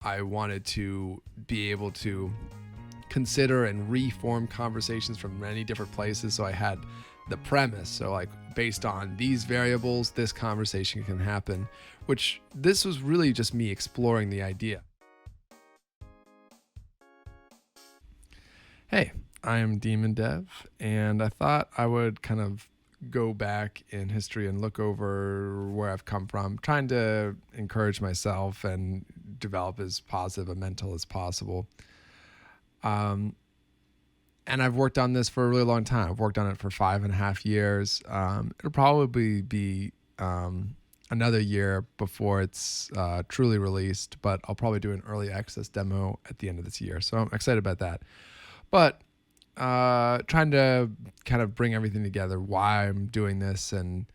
I wanted to be able to consider and reform conversations from many different places. So I had the premise. So, like, based on these variables, this conversation can happen, which this was really just me exploring the idea. Hey, I am Demon Dev, and I thought I would kind of go back in history and look over where I've come from, trying to encourage myself and develop as positive a mental as possible. Um, and I've worked on this for a really long time. I've worked on it for 5.5 years. It'll probably be another year before it's truly released, but I'll probably do an early access demo at the end of this year. So I'm excited about that. But trying to kind of bring everything together, why I'm doing this, and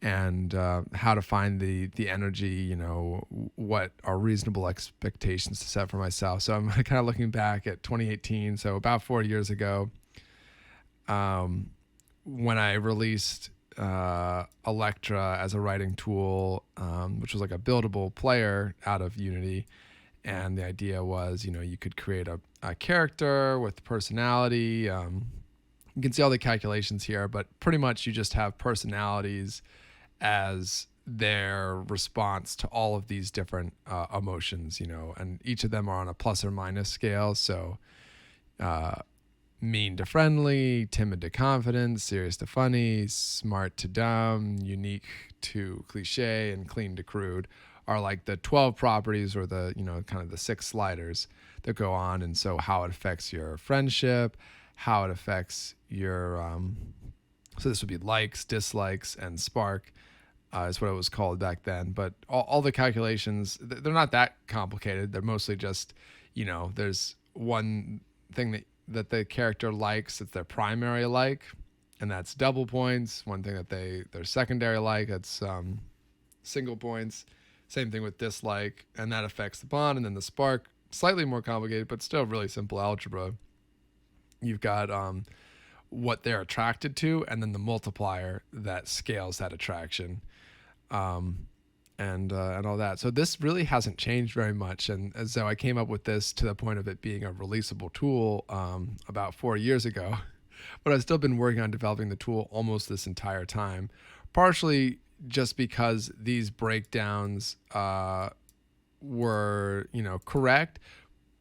how to find the energy, what are reasonable expectations to set for myself. So I'm kind of looking back at 2018, so about 4 years ago, when I released Electra as a writing tool, which was like a buildable player out of Unity. And the idea was, you could create a character with personality. You can see all the calculations here, but pretty much you just have personalities as their response to all of these different emotions, and each of them are on a plus or minus scale. So mean to friendly, timid to confident, serious to funny, smart to dumb, unique to cliche, and clean to crude are like the 12 properties, or the, kind of the 6 sliders that go on. And so how it affects your friendship, how it affects your, so this would be likes, dislikes, and spark, is what it was called back then. But all the calculations, they're not that complicated. They're mostly just, there's one thing that the character likes, it's their primary like, and that's double points. One thing that their secondary like, that's single points. Same thing with dislike, and that affects the bond. And then the spark, slightly more complicated, but still really simple algebra. You've got what they're attracted to, and then the multiplier that scales that attraction, and all that. So this really hasn't changed very much. And so I came up with this to the point of it being a releasable tool about 4 years ago. But I've still been working on developing the tool almost this entire time, partially just because these breakdowns were, correct.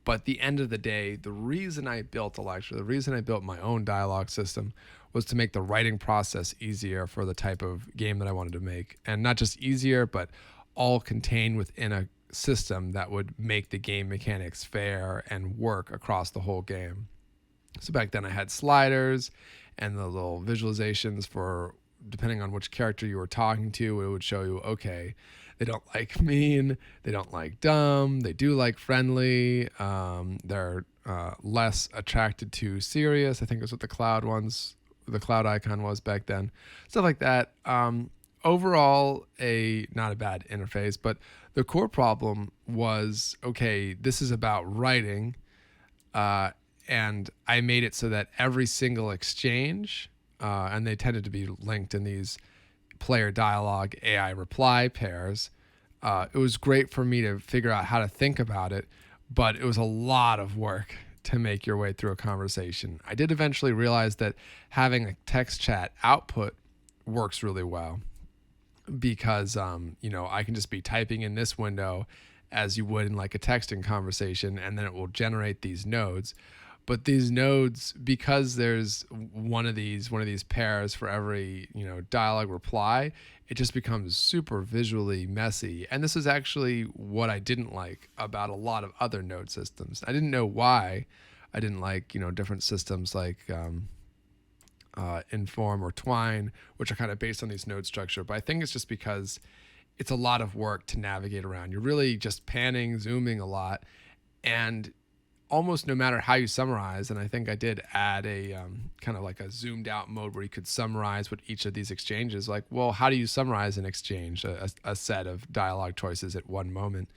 But at the end of the day, the reason I built Electra, the reason I built my own dialogue system, was to make the writing process easier for the type of game that I wanted to make. And not just easier, but all contained within a system that would make the game mechanics fair and work across the whole game. So back then I had sliders and the little visualizations for, depending on which character you were talking to, it would show you, okay, they don't like mean, they don't like dumb, they do like friendly, they're less attracted to serious, I think is what the cloud icon was back then. Stuff like that. Overall, not a bad interface, but the core problem was, okay, this is about writing, and I made it so that every single exchange, and they tended to be linked in these player dialogue AI reply pairs. It was great for me to figure out how to think about it, but it was a lot of work to make your way through a conversation. I did eventually realize that having a text chat output works really well, because I can just be typing in this window as you would in like a texting conversation, and then it will generate these nodes. But these nodes, because there's one of these pairs for every dialogue reply, it just becomes super visually messy. And this is actually what I didn't like about a lot of other node systems. I didn't know why I didn't like different systems like Inform or Twine, which are kind of based on these node structure. But I think it's just because it's a lot of work to navigate around. You're really just panning, zooming a lot, and almost no matter how you summarize, and I think I did add a kind of like a zoomed out mode where you could summarize what each of these exchanges, like, well, how do you summarize an exchange, a set of dialogue choices at one moment?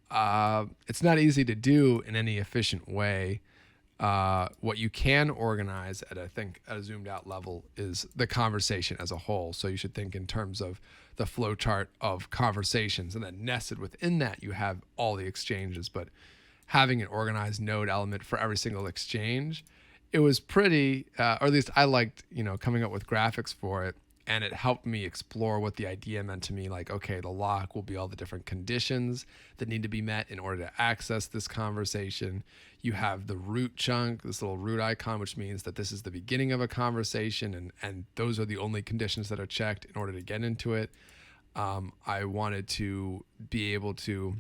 It's not easy to do in any efficient way. What you can organize at a zoomed out level is the conversation as a whole. So you should think in terms of the flow chart of conversations, and then nested within that you have all the exchanges. But having an organized node element for every single exchange, it was pretty, or at least I liked, coming up with graphics for it. And it helped me explore what the idea meant to me. Like, okay, the lock will be all the different conditions that need to be met in order to access this conversation. You have the root chunk, this little root icon, which means that this is the beginning of a conversation, and those are the only conditions that are checked in order to get into it. I wanted to be able to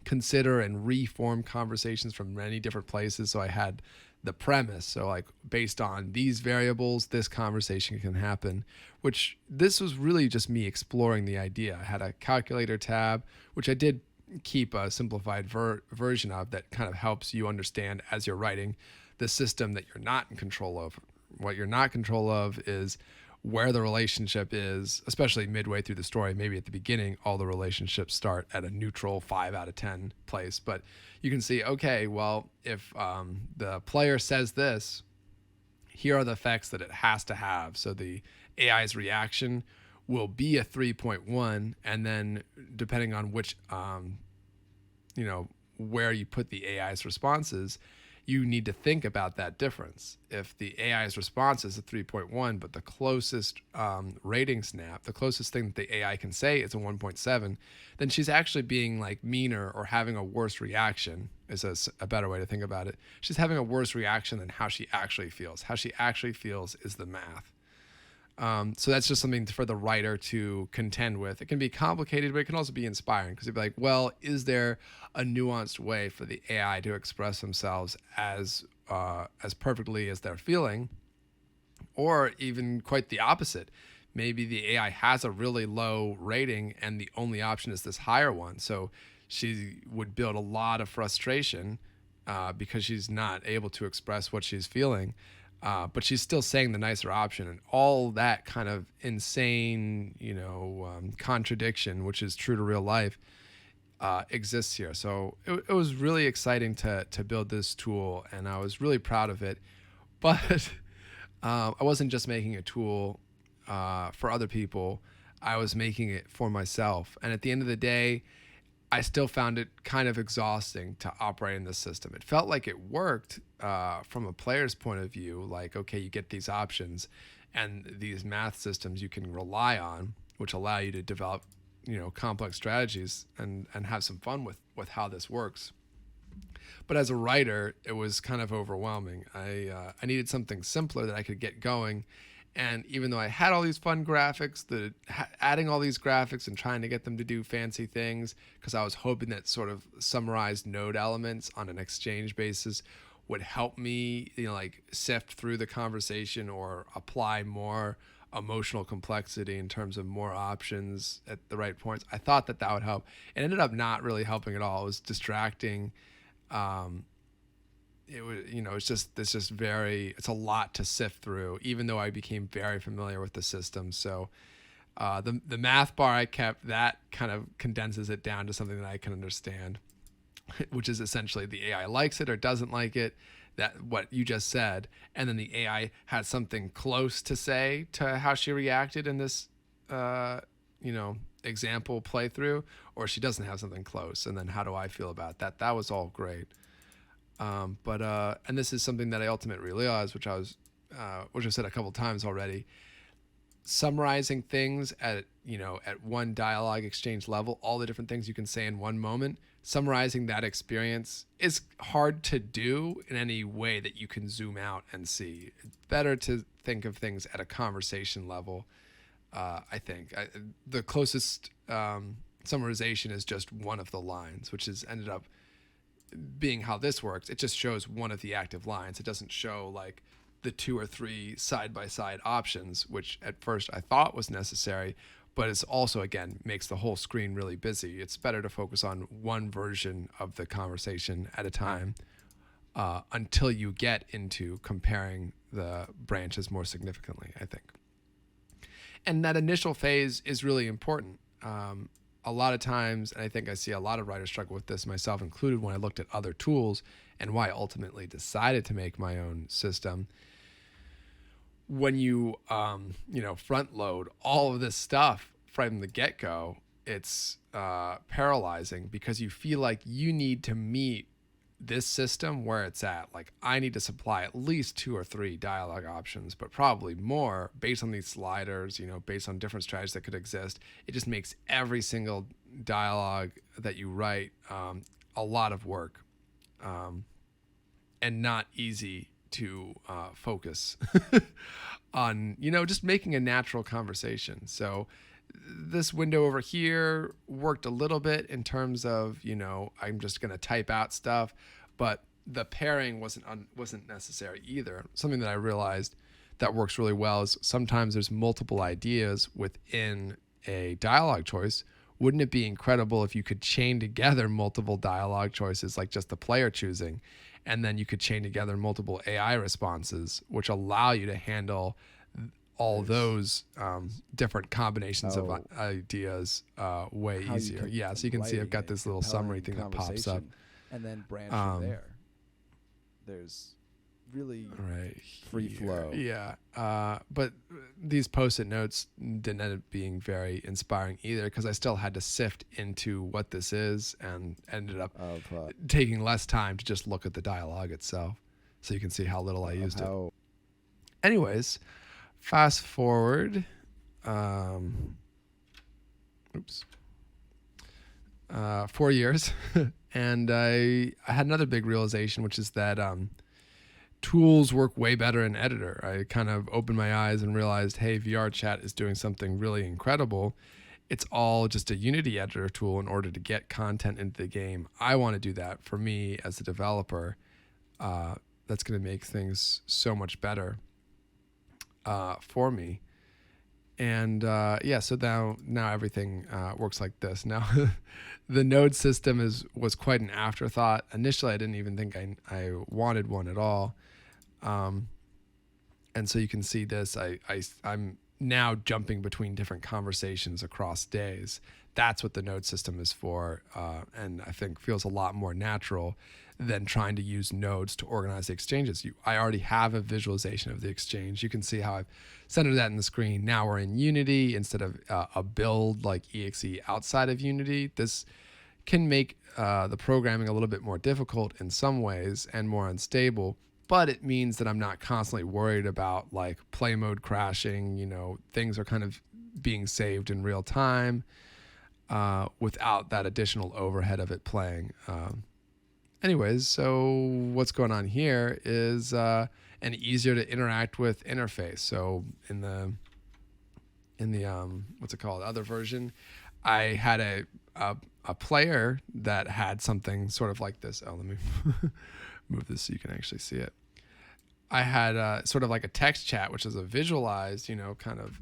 consider and reform conversations from many different places. So I had the premise. So like, based on these variables, this conversation can happen, which this was really just me exploring the idea. I had a calculator tab, which I did keep a simplified version of, that kind of helps you understand as you're writing the system that you're not in control of. What you're not in control of is where the relationship is, especially midway through the story. Maybe at the beginning, all the relationships start at a neutral 5 out of 10 place. But you can see, okay, well, if the player says this, here are the effects that it has to have. So the AI's reaction will be a 3.1, and then depending on which, where you put the AI's responses, you need to think about that difference. If the AI's response is a 3.1, but the closest rating snap, the closest thing that the AI can say is a 1.7, then she's actually being like meaner or having a worse reaction, is a better way to think about it. She's having a worse reaction than how she actually feels. How she actually feels is the math. So that's just something for the writer to contend with. It can be complicated, but it can also be inspiring, because you'd be like, well, is there a nuanced way for the AI to express themselves as perfectly as they're feeling? Or even quite the opposite. Maybe the AI has a really low rating and the only option is this higher one. So she would build a lot of frustration because she's not able to express what she's feeling. But she's still saying the nicer option, and all that kind of insane, contradiction, which is true to real life, exists here. So it was really exciting to build this tool, and I was really proud of it. But I wasn't just making a tool for other people. I was making it for myself. And at the end of the day, I still found it kind of exhausting to operate in this system. It felt like it worked from a player's point of view. Like, okay, you get these options and these math systems you can rely on, which allow you to develop, complex strategies and have some fun with how this works. But as a writer, it was kind of overwhelming. I needed something simpler that I could get going. And even though I had all these fun graphics, adding all these graphics and trying to get them to do fancy things, because I was hoping that sort of summarized node elements on an exchange basis would help me, sift through the conversation or apply more emotional complexity in terms of more options at the right points. I thought that would help. It ended up not really helping at all. It was distracting. It was, it's a lot to sift through, even though I became very familiar with the system. So the math bar I kept, that kind of condenses it down to something that I can understand, which is essentially the AI likes it or doesn't like it, that what you just said, and then the AI had something close to say to how she reacted in this example playthrough, or she doesn't have something close, and then how do I feel about that? That was all great. And this is something that I ultimately realized, which I've said a couple times already. Summarizing things at one dialogue exchange level, all the different things you can say in one moment, summarizing that experience is hard to do in any way that you can zoom out and see. It's better to think of things at a conversation level. I think the closest summarization is just one of the lines, which has ended up being how this works. It just shows one of the active lines. It doesn't show like the 2 or 3 side-by-side options, which at first I thought was necessary, but it's also, again, makes the whole screen really busy. It's better to focus on one version of the conversation at a time until you get into comparing the branches more significantly, I think. And that initial phase is really important. A lot of times, and I think I see a lot of writers struggle with this, myself included, when I looked at other tools and why I ultimately decided to make my own system. When you, front load all of this stuff from the get-go, it's paralyzing because you feel like you need to meet this system where it's at. Like, I need to supply at least 2 or 3 dialogue options, but probably more based on these sliders, based on different strategies that could exist. It just makes every single dialogue that you write a lot of work, and not easy to focus on, just making a natural conversation. So this window over here worked a little bit in terms of, I'm just going to type out stuff, but the pairing wasn't necessary either. Something that I realized that works really well is sometimes there's multiple ideas within a dialogue choice. Wouldn't it be incredible if you could chain together multiple dialogue choices, like just the player choosing, and then you could chain together multiple AI responses, which allow you to handle all those different combinations of ideas way easier. Yeah, so you can see I've got this little summary thing that pops up. And then branch from there. There's really free flow. Yeah, but these post-it notes didn't end up being very inspiring either, because I still had to sift into what this is and ended up taking less time to just look at the dialogue itself. So you can see how little I used it. Anyways, fast forward. 4 years. And I had another big realization, which is that tools work way better in editor. I kind of opened my eyes and realized, hey, VR chat is doing something really incredible. It's all just a Unity editor tool in order to get content into the game. I want to do that for me as a developer. That's going to make things so much better for me. And so now everything works like this. Now, the node system was quite an afterthought. Initially, I didn't even think I wanted one at all. And so you can see this. I'm now jumping between different conversations across days. That's what the node system is for, and I think feels a lot more natural than trying to use nodes to organize the exchanges. I already have a visualization of the exchange. You can see how I've centered that in the screen. Now we're in Unity instead of a build like exe outside of Unity. This can make the programming a little bit more difficult in some ways and more unstable, but it means that I'm not constantly worried about like play mode crashing. Things are kind of being saved in real time without that additional overhead of it playing. Anyways, so what's going on here is an easier to interact with interface. So in the what's it called, other version, I had a player that had something sort of like this. Oh, let me move this so you can actually see it. I had sort of like a text chat, which is a visualized, kind of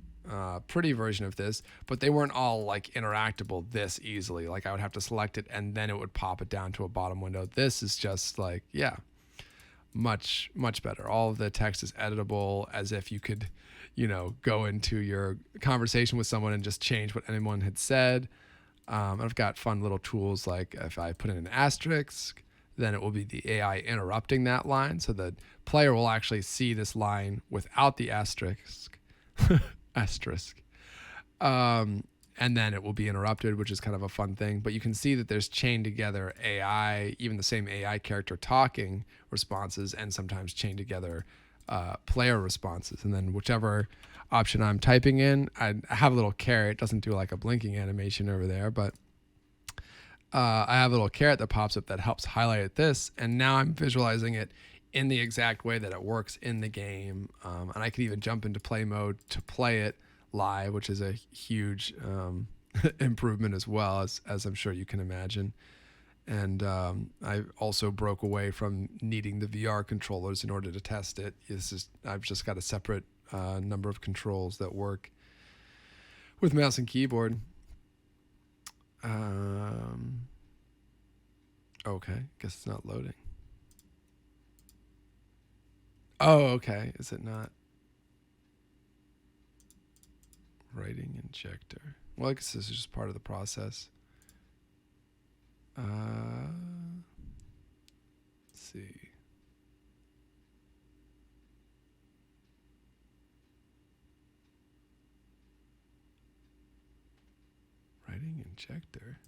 pretty version of this, but they weren't all like interactable this easily. Like I would have to select it and then it would pop it down to a bottom window. This is just like, much, much better. All of the text is editable, as if you could, go into your conversation with someone and just change what anyone had said. I've got fun little tools, like if I put in an asterisk, then it will be the AI interrupting that line. So the player will actually see this line without the asterisk. And then it will be interrupted, which is kind of a fun thing. But you can see that there's chained together AI, even the same AI character talking responses, and sometimes chained together player responses. And then whichever option I'm typing in, I have a little caret. It doesn't do like a blinking animation over there, but I have a little caret that pops up that helps highlight this. And now I'm visualizing it in the exact way that it works in the game. And I can even jump into play mode to play it live, which is a huge improvement as well, as I'm sure you can imagine. And I also broke away from needing the VR controllers in order to test it. I've just got a separate number of controls that work with mouse and keyboard. Okay, guess it's not loading. Oh, okay. Is it not? Writing injector. Well, I guess this is just part of the process. Let's see. Injector.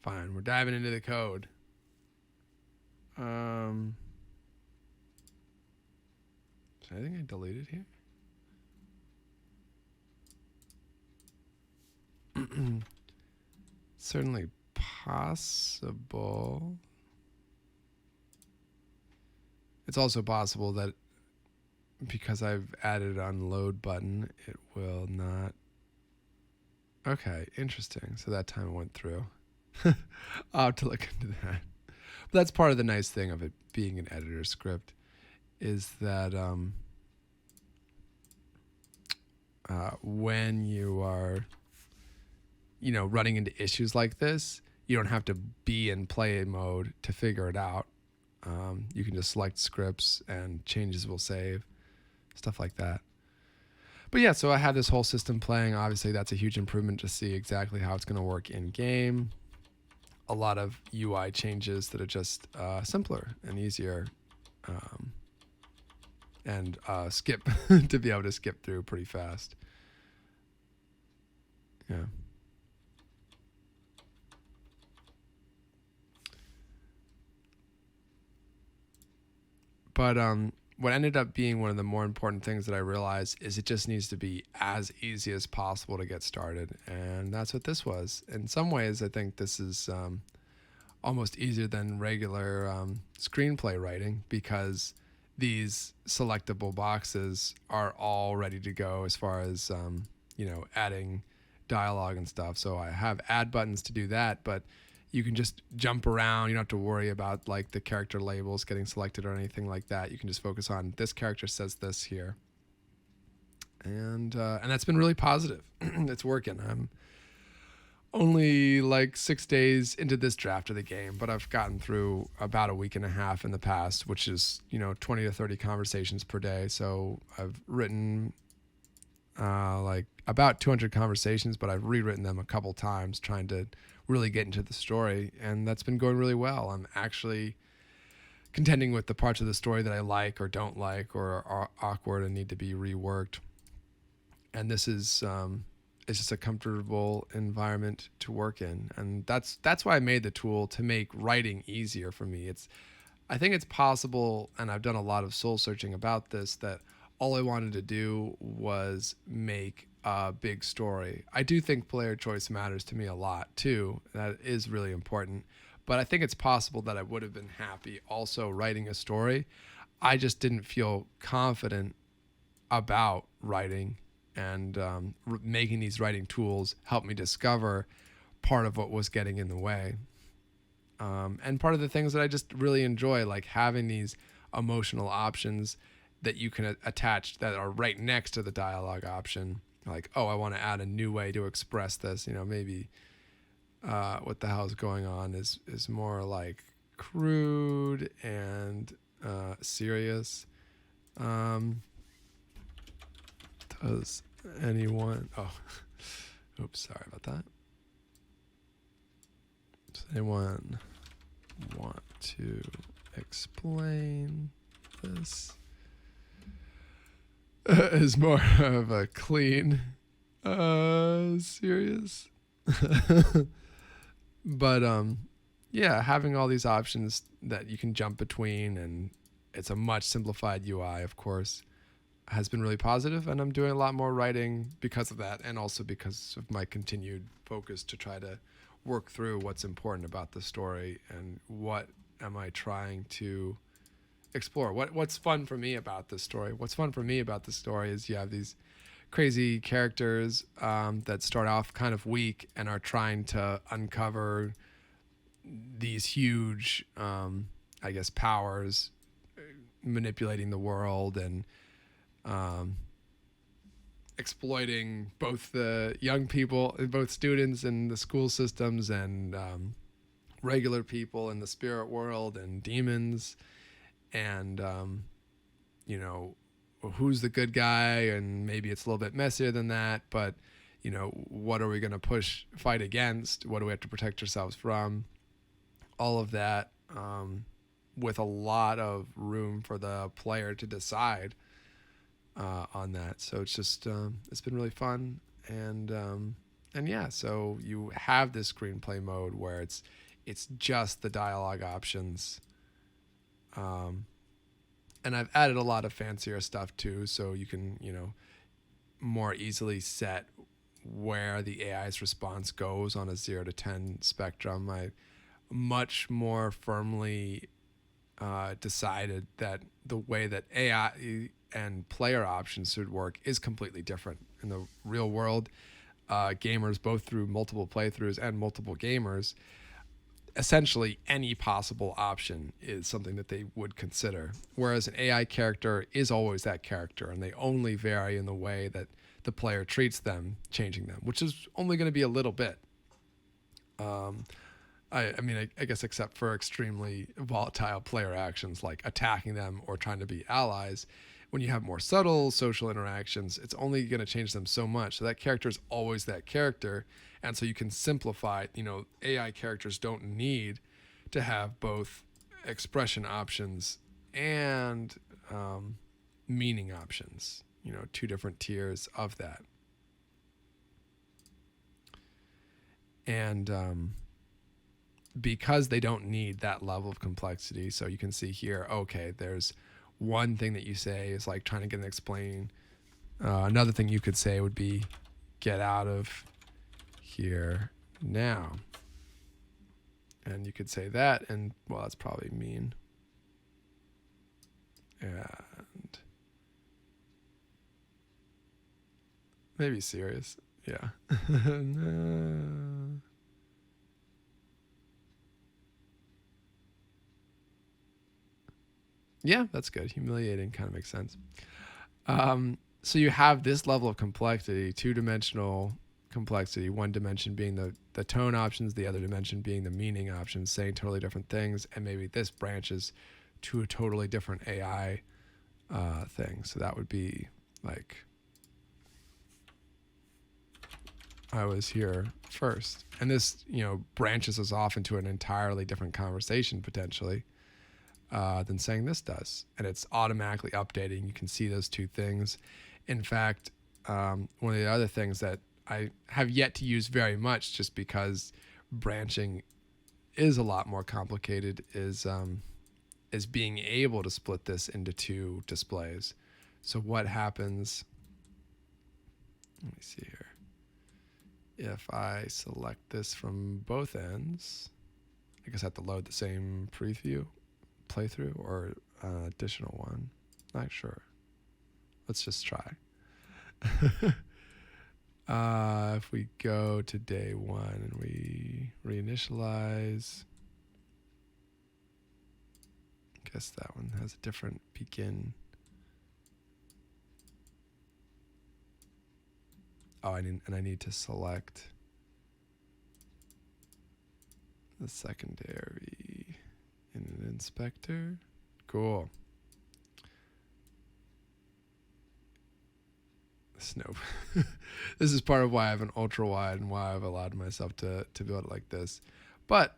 Fine, we're diving into the code. Is there anything I deleted here? Certainly possible. It's also possible that because I've added unload button, it will not. Okay, interesting. So that time it went through. I'll have to look into that. But that's part of the nice thing of it being an editor script is that when you are, running into issues like this, you don't have to be in play mode to figure it out. You can just select scripts and changes will save, stuff like that. But yeah, so I had this whole system playing. Obviously, that's a huge improvement to see exactly how it's going to work in game. A lot of UI changes that are just simpler and easier, and skip to be able to skip through pretty fast. Yeah. But what ended up being one of the more important things that I realized is it just needs to be as easy as possible to get started. And that's what this was. In some ways, I think this is almost easier than regular screenplay writing because these selectable boxes are all ready to go as far as, adding dialogue and stuff. So I have add buttons to do that, but you can just jump around. You don't have to worry about like the character labels getting selected or anything like that. You can just focus on this character says this here. And that's been really positive. It's working. I'm only like 6 days into this draft of the game, but I've gotten through about a week and a half in the past, which is, 20 to 30 conversations per day. So I've written like about 200 conversations, but I've rewritten them a couple times trying to really get into the story, and that's been going really well. I'm actually contending with the parts of the story that I like or don't like or are awkward and need to be reworked. And this is it's just a comfortable environment to work in, and that's why I made the tool to make writing easier for me. I think it's possible, and I've done a lot of soul searching about this, that all I wanted to do was make a big story. I do think player choice matters to me a lot too. That is really important. But I think it's possible that I would have been happy also writing a story. I just didn't feel confident about writing, and making these writing tools helped me discover part of what was getting in the way. And part of the things that I just really enjoy, like having these emotional options that you can attach that are right next to the dialogue option. Like, oh, I want to add a new way to express this. Maybe what the hell is going on is more like crude and serious. Does anyone? Oh, oops, sorry about that. Does anyone want to explain this? Is more of a clean, serious. But yeah, having all these options that you can jump between, and it's a much simplified UI, of course, has been really positive, and I'm doing a lot more writing because of that, and also because of my continued focus to try to work through what's important about the story and what am I trying to explore. What's fun for me about this story? What's fun for me about the story is you have these crazy characters that start off kind of weak and are trying to uncover these huge, powers, manipulating the world and exploiting both the young people, both students in the school systems, and regular people in the spirit world, and demons. And who's the good guy, and maybe it's a little bit messier than that, but what are we going to fight against, what do we have to protect ourselves from, all of that, with a lot of room for the player to decide on that. So it's just it's been really fun, and yeah. So you have this screenplay mode where it's just the dialogue options, and I've added a lot of fancier stuff too, so you can more easily set where the AI's response goes on a 0 to 10 spectrum. I much more firmly decided that the way that AI and player options should work is completely different. In the real world, gamers, both through multiple playthroughs and multiple gamers, essentially any possible option is something that they would consider. Whereas an AI character is always that character, and they only vary in the way that the player treats them, changing them, which is only going to be a little bit. I guess except for extremely volatile player actions like attacking them or trying to be allies. When you have more subtle social interactions, it's only going to change them so much. So that character is always that character. And so you can simplify it. AI characters don't need to have both expression options and meaning options, two different tiers of that. And because they don't need that level of complexity, so you can see here, okay, there's one thing that you say is like trying to get an explain. Another thing you could say would be get out of here now. And you could say that, and well, that's probably mean. And maybe serious. Yeah. No. Yeah, that's good. Humiliating kind of makes sense. So you have this level of complexity, two-dimensional complexity, one dimension being the tone options, the other dimension being the meaning options, saying totally different things, and maybe this branches to a totally different AI thing. So that would be like, I was here first. And this, branches us off into an entirely different conversation potentially. Than saying this does. And it's automatically updating. You can see those two things. In fact, one of the other things that I have yet to use very much, just because branching is a lot more complicated, is being able to split this into two displays. So what happens, let me see here. If I select this from both ends, I guess I have to load the same playthrough or additional one. Not sure. Let's just try. If we go to day 1 and we reinitialize, I guess that one has a different begin. Oh, I need to select the secondary in an inspector. Cool. Nope. This is part of why I have an ultra wide and why I've allowed myself to build it like this. But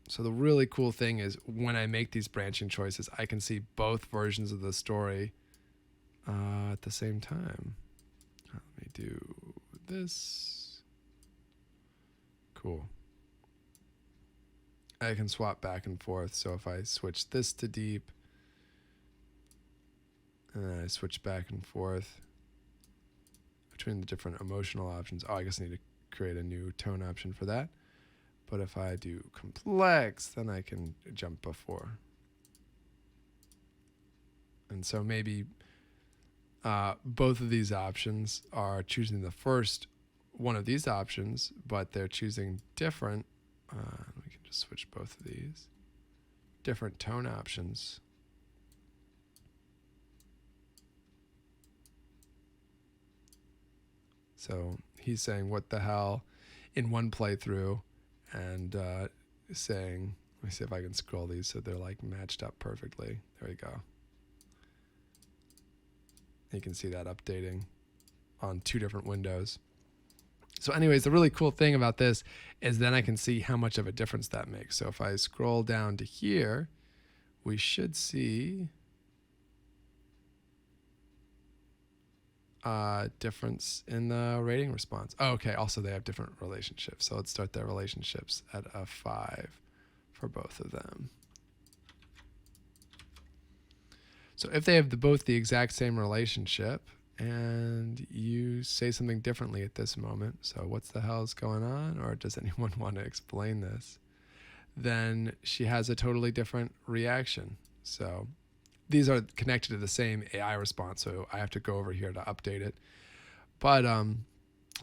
so the really cool thing is when I make these branching choices, I can see both versions of the story at the same time. Let me do this. Cool. I can swap back and forth. So if I switch this to deep, and I switch back and forth between the different emotional options. Oh, I guess I need to create a new tone option for that. But if I do complex, then I can jump before. And so maybe both of these options are choosing the first one of these options, but they're choosing different. We can just switch both of these. Different tone options. So he's saying, what the hell, in one playthrough, and saying, let me see if I can scroll these so they're like matched up perfectly. There we go. You can see that updating on 2 different windows. So anyways, the really cool thing about this is then I can see how much of a difference that makes. So if I scroll down to here, we should see difference in the rating response. Oh, okay. Also, they have different relationships. So let's start their relationships at a 5 for both of them. So if they have both the exact same relationship and you say something differently at this moment, so what's the hell is going on? Or does anyone want to explain this? Then she has a totally different reaction. So these are connected to the same AI response, so I have to go over here to update it. But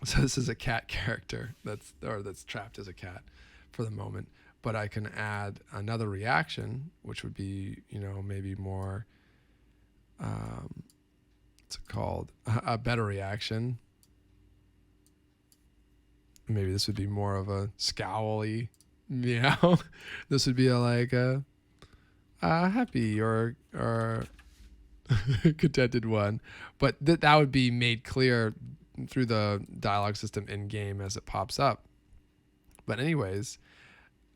so this is a cat character that's trapped as a cat for the moment. But I can add another reaction, which would be, maybe more, what's it called? A better reaction. Maybe this would be more of a scowly meow. This would be a happy or contented one. But that would be made clear through the dialogue system in game as it pops up. But anyways,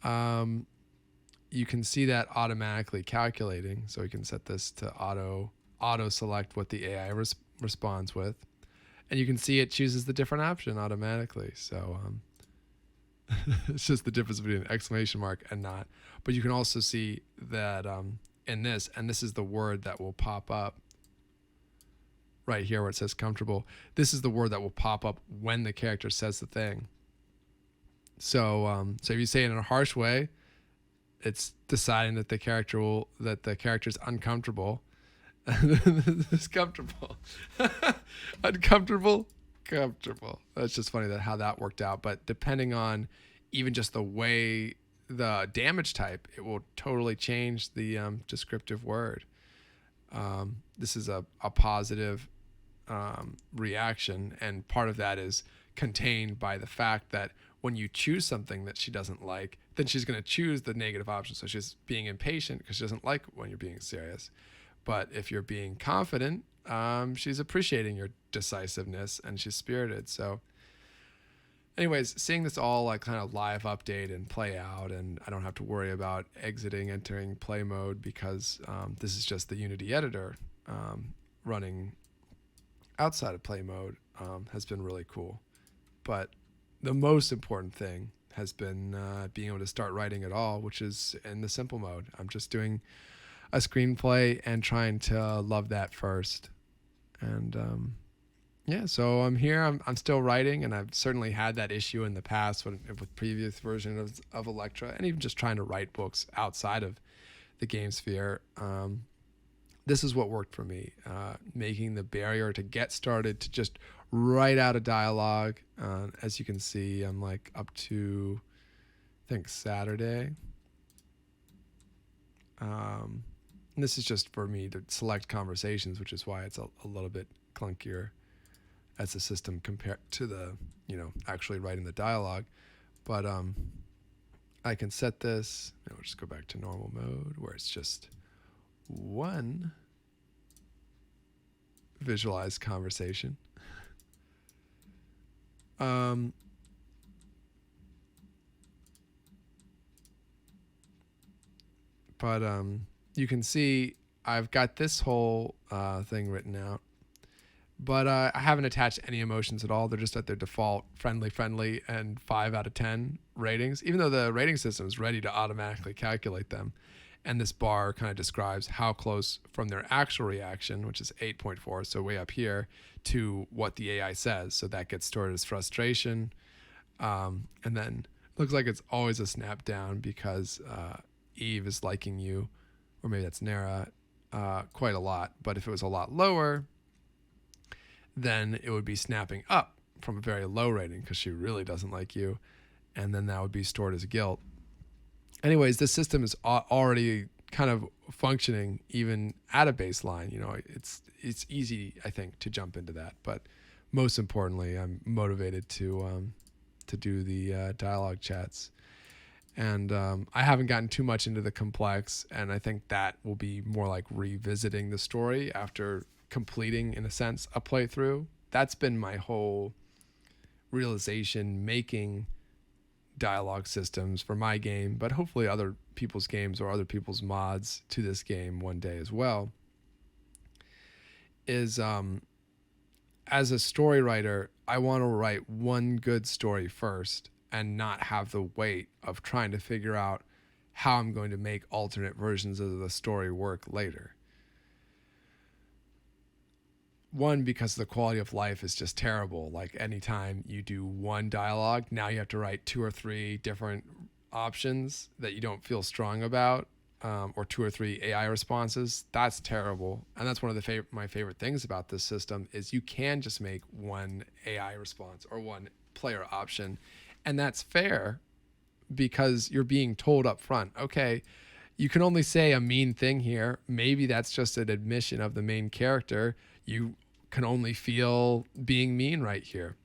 you can see that automatically calculating. So we can set this to auto select what the AI responds with, and you can see it chooses the different option automatically. So it's just the difference between an exclamation mark and not. But you can also see that in this, and this is the word that will pop up right here where it says comfortable. This is the word that will pop up when the character says the thing. So so if you say it in a harsh way, it's deciding that the character's uncomfortable. It's comfortable. Uncomfortable, comfortable. That's just funny how that worked out. But depending on even just the way the damage type, it will totally change the descriptive word. This is a positive reaction, and part of that is contained by the fact that when you choose something that she doesn't like, then she's going to choose the negative option. So she's being impatient because she doesn't like when you're being serious. But if you're being confident, she's appreciating your decisiveness and she's spirited. So anyways, seeing this all kind of live update and play out, and I don't have to worry about entering play mode because this is just the Unity editor running outside of play mode, has been really cool. But the most important thing has been being able to start writing at all, which is in the simple mode. I'm just doing a screenplay and trying to love that first. And so I'm here. I'm still writing, and I've certainly had that issue in the past with previous versions of Electra, and even just trying to write books outside of the game sphere. This is what worked for me, making the barrier to get started to just write out a dialogue. As you can see, I'm up to, I think, Saturday. And this is just for me to select conversations, which is why it's a little bit clunkier as a system compared to the, actually writing the dialogue. But I can set this, and we'll just go back to normal mode where it's just one visualized conversation. But you can see I've got this whole thing written out, but I haven't attached any emotions at all. They're just at their default friendly, and 5 out of 10 ratings, even though the rating system is ready to automatically calculate them. And this bar kind of describes how close from their actual reaction, which is 8.4, so way up here, to what the AI says. So that gets stored as frustration. And then it looks like it's always a snap down because Eve is liking you, or maybe that's Nara, quite a lot. But if it was a lot lower, then it would be snapping up from a very low rating because she really doesn't like you. And then that would be stored as guilt. Anyways, this system is already kind of functioning even at a baseline. It's easy, I think, to jump into that. But most importantly, I'm motivated to do the dialogue chats. And I haven't gotten too much into the complex, and I think that will be more like revisiting the story after completing, in a sense, a playthrough. That's been my whole realization, making dialogue systems for my game, but hopefully other people's games or other people's mods to this game one day as well, is as a story writer, I want to write one good story first and not have the weight of trying to figure out how I'm going to make alternate versions of the story work later. One, because the quality of life is just terrible. Like anytime you do one dialogue, now you have to write 2 or 3 different options that you don't feel strong about, or 2 or 3 AI responses. That's terrible. And that's one of my favorite things about this system is you can just make one AI response or one player option. And that's fair because you're being told up front, okay, you can only say a mean thing here. Maybe that's just an admission of the main character. You can only feel being mean right here.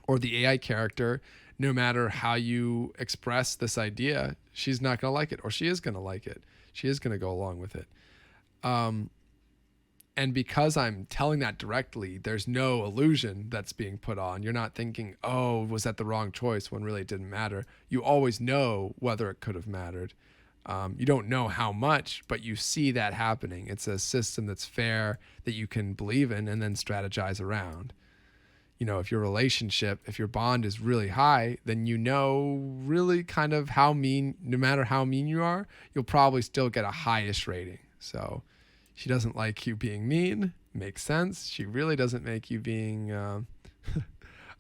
Or the AI character, no matter how you express this idea, she's not going to like it, or she is going to like it. She is going to go along with it. And because I'm telling that directly, there's no illusion that's being put on. You're not thinking, oh, was that the wrong choice when really it didn't matter. You always know whether it could have mattered. You don't know how much, but you see that happening. It's a system that's fair, that you can believe in and then strategize around. You know, if your bond is really high, then you know really kind of how mean, no matter how mean you are, you'll probably still get a highish rating. So she doesn't like you being mean. Makes sense. She really doesn't make you being,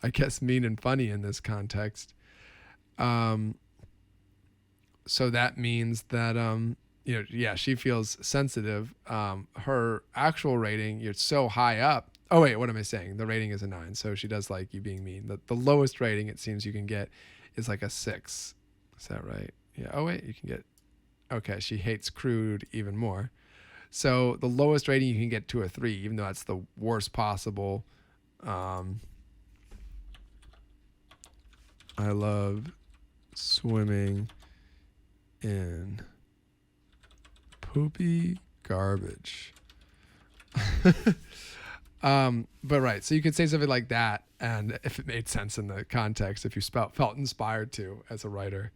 I guess, mean and funny in this context. So that means that, she feels sensitive. Her actual rating, you're so high up. Oh, wait, what am I saying? The rating is a 9, so she does like you being mean. The lowest rating it seems you can get is like a 6. Is that right? Yeah. Oh, wait, you can get... Okay, she hates crude even more. So the lowest rating you can get to a 3, even though that's the worst possible. I love swimming in poopy garbage. But right, so you could say something like that, and if it made sense in the context, if you felt inspired to as a writer,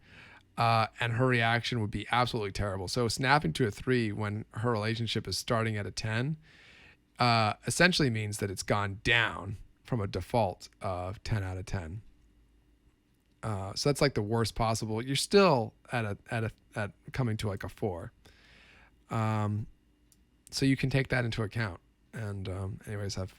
and her reaction would be absolutely terrible. So snapping to a 3 when her relationship is starting at a 10, essentially means that it's gone down from a default of 10 out of 10. So that's like the worst possible. You're still at coming to like a 4. So you can take that into account. And anyways, I've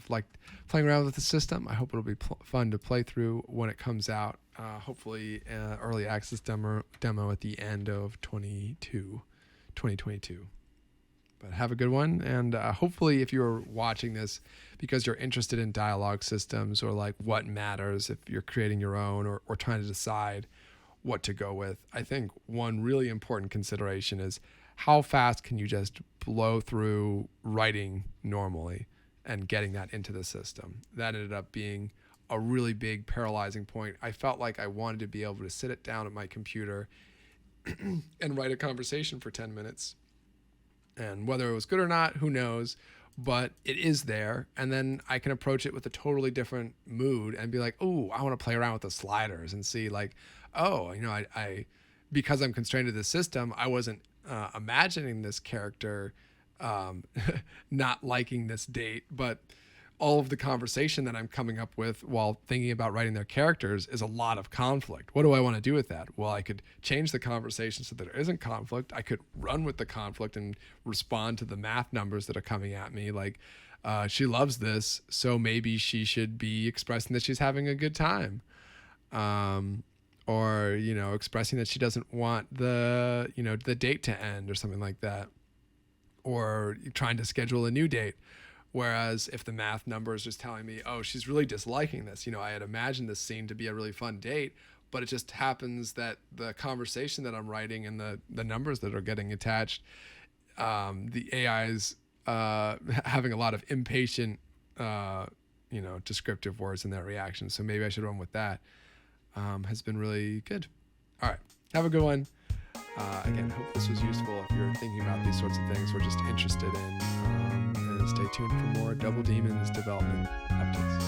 liked playing around with the system. I hope it'll be fun to play through when it comes out. Hopefully early access demo at the end of 2022. But have a good one. And hopefully if you're watching this because you're interested in dialogue systems or like what matters if you're creating your own or trying to decide what to go with, I think one really important consideration is how fast can you just blow through writing normally and getting that into the system. That ended up being a really big paralyzing point. I felt like I wanted to be able to sit it down at my computer and write a conversation for 10 minutes. And whether it was good or not, who knows, but it is there. And then I can approach it with a totally different mood and be like, oh, I want to play around with the sliders and see like, oh, I because I'm constrained to this system, I wasn't imagining this character not liking this date, but all of the conversation that I'm coming up with while thinking about writing their characters is a lot of conflict. What do I want to do with that? Well, I could change the conversation so that there isn't conflict. I could run with the conflict and respond to the math numbers that are coming at me. Like, she loves this, so maybe she should be expressing that she's having a good time. Or, expressing that she doesn't want the date to end or something like that. Or trying to schedule a new date. Whereas if the math number is just telling me, oh, she's really disliking this, I had imagined this scene to be a really fun date, but it just happens that the conversation that I'm writing and the numbers that are getting attached, the AI's having a lot of impatient, descriptive words in their reaction. So maybe I should run with that. Has been really good. All right. Have a good one. Again, hope this was useful if you're thinking about these sorts of things or just interested in. And stay tuned for more Double Demons development updates.